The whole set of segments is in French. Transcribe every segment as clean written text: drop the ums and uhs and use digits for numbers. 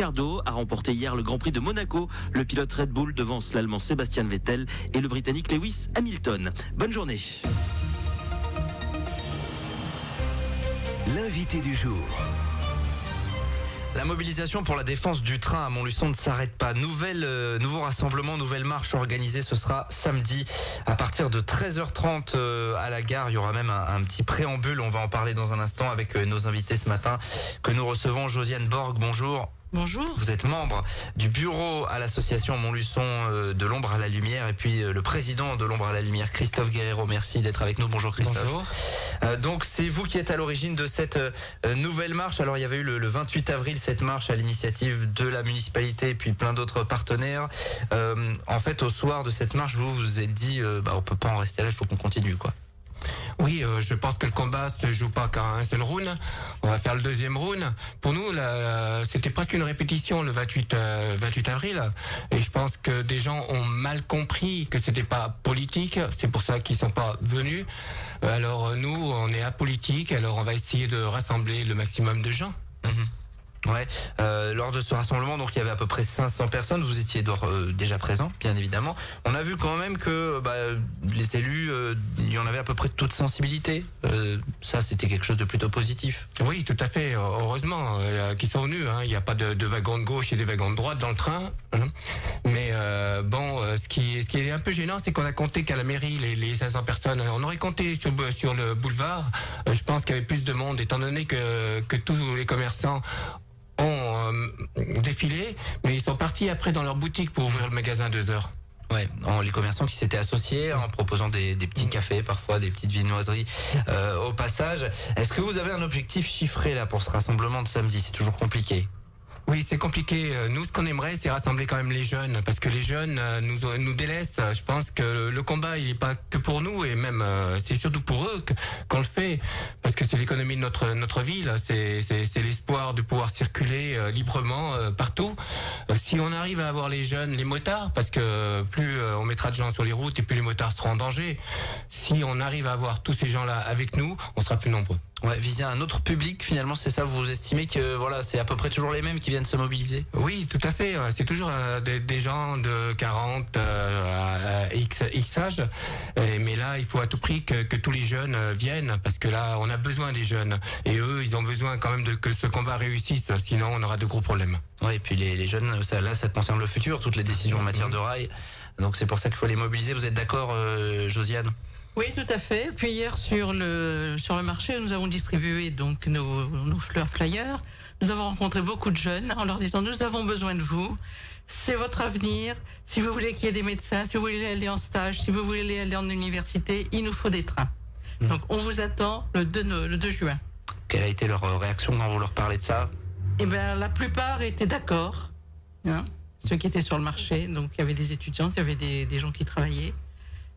Ricciardo a remporté hier le Grand Prix de Monaco. Le pilote Red Bull devance l'Allemand Sebastian Vettel et le Britannique Lewis Hamilton. Bonne journée. L'invité du jour. La mobilisation pour la défense du train à Montluçon ne s'arrête pas. Nouveau rassemblement, nouvelle marche organisée. Ce sera samedi à partir de 13h30 à la gare. Il y aura même un petit préambule. On va en parler dans un instant avec nos invités ce matin que nous recevons. Josiane Borg, bonjour. Bonjour. Vous êtes membre du bureau à l'association Montluçon de l'ombre à la lumière et puis le président de l'ombre à la lumière, Christophe Guerrero. Merci d'être avec nous. Bonjour Christophe. Bonjour. Donc c'est vous qui êtes à l'origine de cette nouvelle marche. Alors il y avait eu le 28 avril cette marche à l'initiative de la municipalité et puis plein d'autres partenaires. En fait au soir de cette marche vous vous êtes dit on peut pas en rester là, il faut qu'on continue quoi. Oui, je pense que le combat se joue pas qu'à un seul round. On va faire le deuxième round. Pour nous, c'était presque une répétition le 28 avril. Et je pense que des gens ont mal compris que c'était pas politique. C'est pour ça qu'ils sont pas venus. Alors nous, on est apolitique. Alors on va essayer de rassembler le maximum de gens. Ouais. Lors de ce rassemblement, donc il y avait à peu près 500 personnes. Vous étiez déjà présents, bien évidemment. On a vu quand même que les élus, il y en avait à peu près de toute sensibilité. Ça, c'était quelque chose de plutôt positif. Oui, tout à fait. Heureusement qu'ils sont venus. Il n'y a pas de wagons de gauche et des wagons de droite dans le train. Mais ce qui est un peu gênant, c'est qu'on a compté qu'à la mairie les 500 personnes. On aurait compté sur le boulevard. Je pense qu'il y avait plus de monde, étant donné que tous les commerçants ont défilé, mais ils sont partis après dans leur boutique pour ouvrir le magasin à 2 heures. Ouais, les commerçants qui s'étaient associés en proposant des petits cafés, parfois des petites viennoiseries au passage. Est-ce que vous avez un objectif chiffré là pour ce rassemblement de samedi? C'est toujours compliqué. Oui, c'est compliqué. Nous, ce qu'on aimerait, c'est rassembler quand même les jeunes, parce que les jeunes nous délaissent. Je pense que le combat, il est pas que pour nous, et même c'est surtout pour eux qu'on le fait, parce que c'est l'économie de notre ville, c'est l'espoir de pouvoir circuler librement partout. Si on arrive à avoir les jeunes, les motards, parce que plus on mettra de gens sur les routes, et plus les motards seront en danger. Si on arrive à avoir tous ces gens-là avec nous, on sera plus nombreux. Ouais, viser un autre public, finalement, c'est ça, vous estimez que c'est à peu près toujours les mêmes qui viennent se mobiliser? Oui, tout à fait. C'est toujours des gens de 40 à X âge. Mais là, il faut à tout prix que tous les jeunes viennent, parce que là, on a besoin des jeunes. Et eux, ils ont besoin quand même que ce combat réussisse, sinon on aura de gros problèmes. Ouais, et puis les jeunes, ça concerne le futur, toutes les décisions en matière de rail. Donc c'est pour ça qu'il faut les mobiliser. Vous êtes d'accord, Josiane? Oui, tout à fait. Puis hier sur le marché, nous avons distribué donc nos fleurs flyers. Nous avons rencontré beaucoup de jeunes en leur disant nous avons besoin de vous. C'est votre avenir. Si vous voulez qu'il y ait des médecins, si vous voulez aller en stage, si vous voulez aller en université, il nous faut des trains. Donc on vous attend le 2 juin. Quelle a été leur réaction quand vous leur parlez de ça? Eh bien, la plupart étaient d'accord. Ceux qui étaient sur le marché, donc il y avait des étudiants, il y avait des gens qui travaillaient.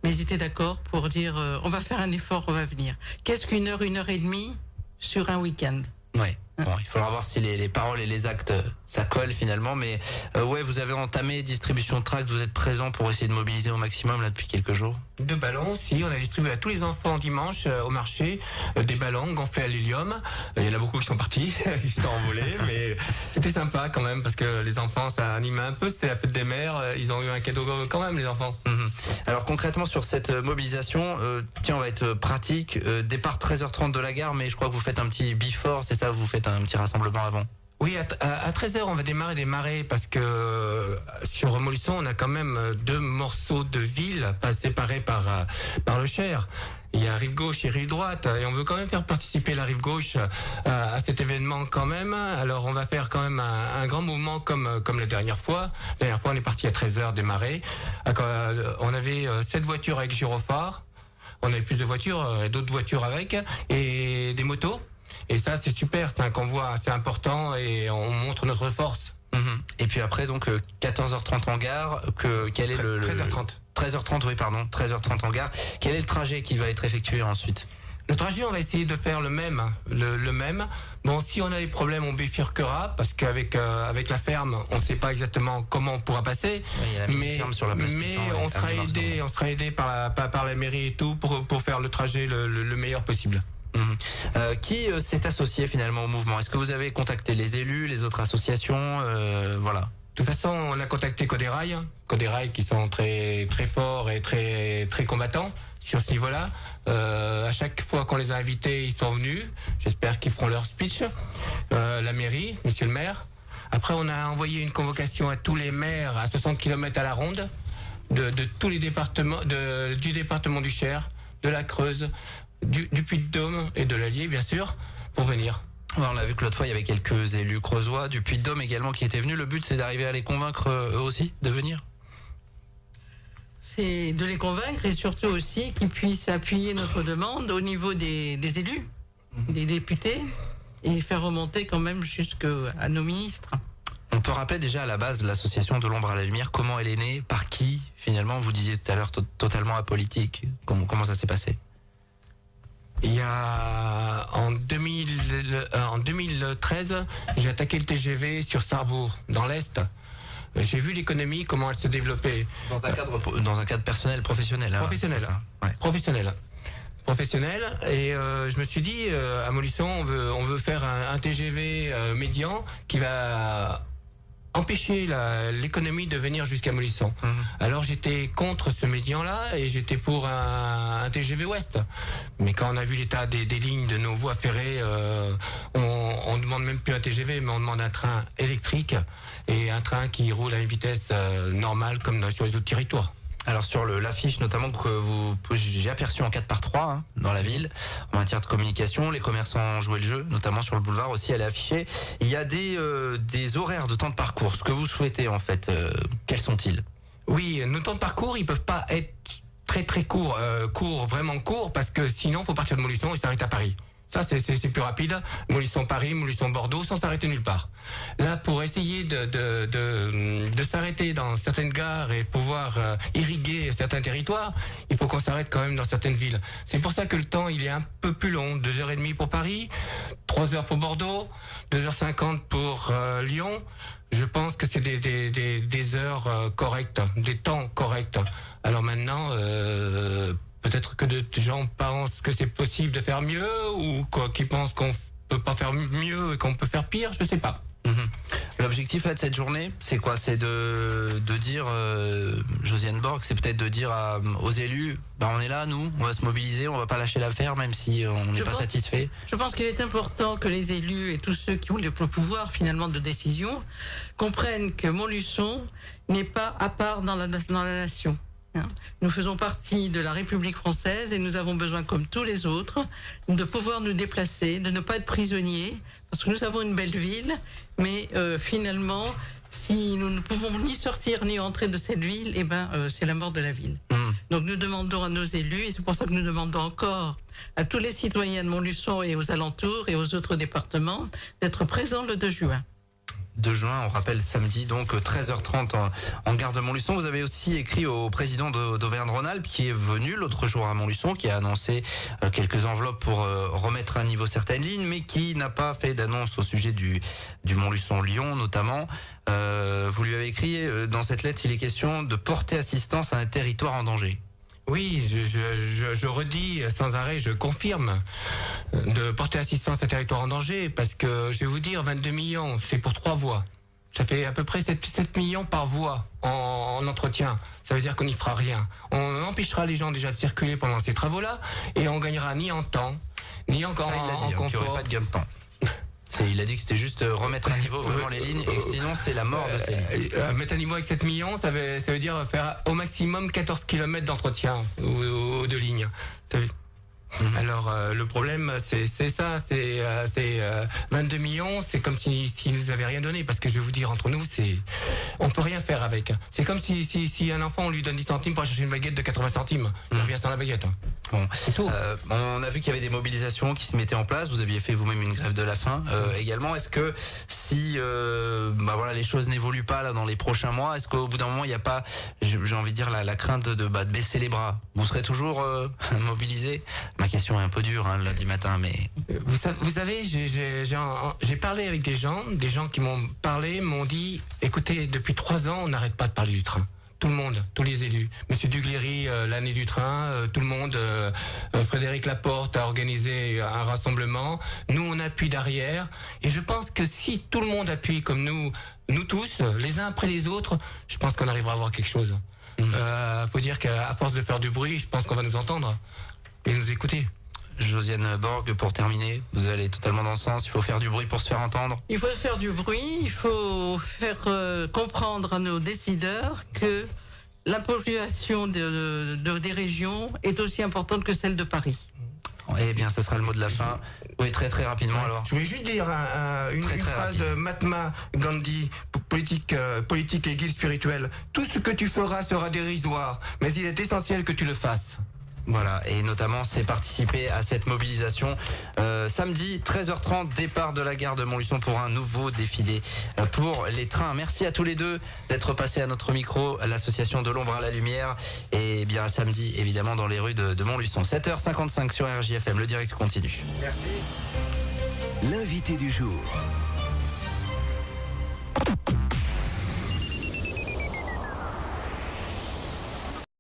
Mais ils étaient d'accord pour dire on va faire un effort, on va venir. Qu'est-ce qu'une heure et demie sur un week-end? Ouais. Bon, il faudra voir si les paroles et les actes ça colle finalement, mais vous avez entamé distribution de tracts, vous êtes présent pour essayer de mobiliser au maximum là depuis quelques jours. De ballons, si on a distribué à tous les enfants dimanche au marché des ballons gonflés à l'hélium. Il y en a beaucoup qui sont partis, ils se sont envolés, mais c'était sympa quand même parce que les enfants ça animait un peu. C'était la fête des mères, ils ont eu un cadeau quand même les enfants. Alors concrètement sur cette mobilisation, on va être pratique. Départ 13h30 de la gare, mais je crois que vous faites un petit before, c'est ça, vous faites un petit rassemblement avant. Oui, à 13h, on va démarrer des marais parce que sur Montluçon, on a quand même 2 morceaux de ville pas séparés par le Cher. Il y a rive gauche et rive droite et on veut quand même faire participer la rive gauche à cet événement quand même. Alors on va faire quand même un grand mouvement comme la dernière fois. La dernière fois, on est parti à 13h démarrer. On avait 7 voitures avec gyrophare. On avait plus de voitures, d'autres voitures avec et des motos. Et ça, c'est super, c'est un convoi assez important et on montre notre force. Et puis après, donc, 14h30 en gare, quel est 13h30. 13h30, oui, pardon, 13h30 en gare. Quel est le trajet qui va être effectué ensuite? Le trajet, on va essayer de faire le même. Bon, si on a des problèmes, on bifurquera, parce qu'avec la ferme, on ne sait pas exactement comment on pourra passer. Oui, mais on sera aidé par la mairie et tout pour faire le trajet le meilleur possible. Qui s'est associé finalement au mouvement? Est-ce que vous avez contacté les élus, les autres associations? Voilà. De toute façon, on a contacté Coderail qui sont très très forts et très très combattants sur ce niveau-là. À chaque fois qu'on les a invités, ils sont venus. J'espère qu'ils feront leur speech. La mairie, monsieur le maire. Après, on a envoyé une convocation à tous les maires à 60 km à la ronde de tous les départements, du département du Cher, de la Creuse, du Puy-de-Dôme et de l'Allier, bien sûr, pour venir. On a vu que l'autre fois, il y avait quelques élus creusois, du Puy-de-Dôme également qui étaient venus. Le but, c'est d'arriver à les convaincre eux aussi de venir? C'est de les convaincre et surtout aussi qu'ils puissent appuyer notre demande au niveau des élus, des députés, et faire remonter quand même jusqu'à nos ministres. On peut rappeler déjà à la base l'association de l'ombre à la lumière, comment elle est née, par qui finalement? Vous disiez tout à l'heure totalement apolitique. Comment ça s'est passé? Il y a en 2013, j'ai attaqué le TGV sur Sarrebourg, dans l'Est. J'ai vu l'économie, comment elle se développait. Dans un cadre personnel, professionnel. Professionnel. Ouais. Professionnel. Et je me suis dit, à Montluçon, on veut faire un TGV médian qui va empêcher l'économie de venir jusqu'à Montluçon. Alors j'étais contre ce médian-là et j'étais pour un TGV Ouest. Mais quand on a vu l'état des lignes de nos voies ferrées, on demande même plus un TGV, mais on demande un train électrique et un train qui roule à une vitesse normale comme sur les autres territoires. Alors sur l'affiche notamment que j'ai aperçu en 4x3 dans la ville, en matière de communication, les commerçants ont joué le jeu, notamment sur le boulevard aussi, elle est affichée. Il y a des horaires de temps de parcours, ce que vous souhaitez en fait, quels sont-ils? Oui, nos temps de parcours, ils peuvent pas être très très courts, vraiment courts, parce que sinon faut partir de Montluçon et s'arrêter à Paris. Ça, c'est plus rapide. Montluçon-Paris, Montluçon-Bordeaux, sans s'arrêter nulle part. Là, pour essayer de s'arrêter dans certaines gares et pouvoir irriguer certains territoires, il faut qu'on s'arrête quand même dans certaines villes. C'est pour ça que le temps, il est un peu plus long. 2h30 pour Paris, 3h pour Bordeaux, 2h50 pour Lyon. Je pense que c'est des heures correctes, des temps corrects. Alors maintenant... peut-être que des gens pensent que c'est possible de faire mieux ou qu'ils pensent qu'on peut pas faire mieux et qu'on peut faire pire, je sais pas. L'objectif là de cette journée, c'est quoi? C'est de dire, Josiane Borg, c'est peut-être de dire aux élus, on est là, nous, on va se mobiliser, on va pas lâcher l'affaire même si on n'est pas satisfait. Je pense qu'il est important que les élus et tous ceux qui ont le pouvoir finalement de décision comprennent que Montluçon n'est pas à part dans la nation. Nous faisons partie de la République française et nous avons besoin, comme tous les autres, de pouvoir nous déplacer, de ne pas être prisonniers, parce que nous avons une belle ville, mais finalement, si nous ne pouvons ni sortir ni entrer de cette ville, c'est la mort de la ville. Donc nous demandons à nos élus, et c'est pour ça que nous demandons encore à tous les citoyens de Montluçon et aux alentours et aux autres départements d'être présents le 2 juin. 2 juin, on rappelle samedi, donc 13h30 en gare de Montluçon. Vous avez aussi écrit au président d'Auvergne-Rhône-Alpes qui est venu l'autre jour à Montluçon, qui a annoncé quelques enveloppes pour remettre à niveau certaines lignes, mais qui n'a pas fait d'annonce au sujet du Montluçon-Lyon notamment. Vous lui avez écrit, dans cette lettre, il est question de porter assistance à un territoire en danger. Oui, je redis sans arrêt, je confirme de porter assistance à territoire en danger parce que je vais vous dire, 22 millions, c'est pour 3 voies. Ça fait à peu près 7 millions par voie en entretien. Ça veut dire qu'on n'y fera rien. On empêchera les gens déjà de circuler pendant ces travaux-là et on gagnera ni en temps, ni encore en confort. Il n'y aurait pas de gain de temps. Il a dit que c'était juste remettre à niveau vraiment les lignes et que sinon c'est la mort de ces lignes. Mettre à niveau avec 7 millions, ça veut dire faire au maximum 14 km d'entretien ou de lignes. Alors le problème c'est ça, c'est 22 millions, c'est comme s'ils nous avaient rien donné, parce que je vais vous dire, entre nous, on peut rien faire avec. C'est comme si un enfant on lui donne 10 centimes pour chercher une baguette de 80 centimes, il revient sans la baguette. Bon. C'est tout. On a vu qu'il y avait des mobilisations qui se mettaient en place. Vous aviez fait vous-même une grève de la faim également. Est-ce que si les choses n'évoluent pas là dans les prochains mois, est-ce qu'au bout d'un moment il n'y a pas, j'ai envie de dire, la crainte de baisser les bras? Vous serez toujours mobilisé? Ma question est un peu dure le lundi matin, mais vous savez, j'ai parlé avec des gens qui m'ont parlé, m'ont dit, écoutez, depuis 3 ans on n'arrête pas de parler du train. tout le monde, tous les élus. Monsieur Duguerry, l'année du train, tout le monde. Frédéric Laporte a organisé un rassemblement. Nous, on appuie derrière. Et je pense que si tout le monde appuie comme nous tous, les uns après les autres, je pense qu'on arrivera à voir quelque chose. Faut dire qu'à force de faire du bruit, je pense qu'on va nous entendre et nous écouter. Josiane Borg, pour terminer, vous allez totalement dans le sens, il faut faire du bruit pour se faire entendre. Il faut faire du bruit, il faut faire comprendre à nos décideurs que la population des régions est aussi importante que celle de Paris. Eh bien, ce sera le mot de la fin. Oui, très très rapidement alors. Je voulais juste dire une phrase de Mahatma Gandhi, politique et guide spirituel. Tout ce que tu feras sera dérisoire, mais il est essentiel que tu le fasses. Voilà, et notamment c'est participer à cette mobilisation samedi 13h30, départ de la gare de Montluçon pour un nouveau défilé pour les trains. Merci à tous les deux d'être passés à notre micro, l'association de l'ombre à la lumière, et bien samedi évidemment dans les rues de Montluçon. 7h55 sur RJFM, le direct continue. Merci. L'invité du jour.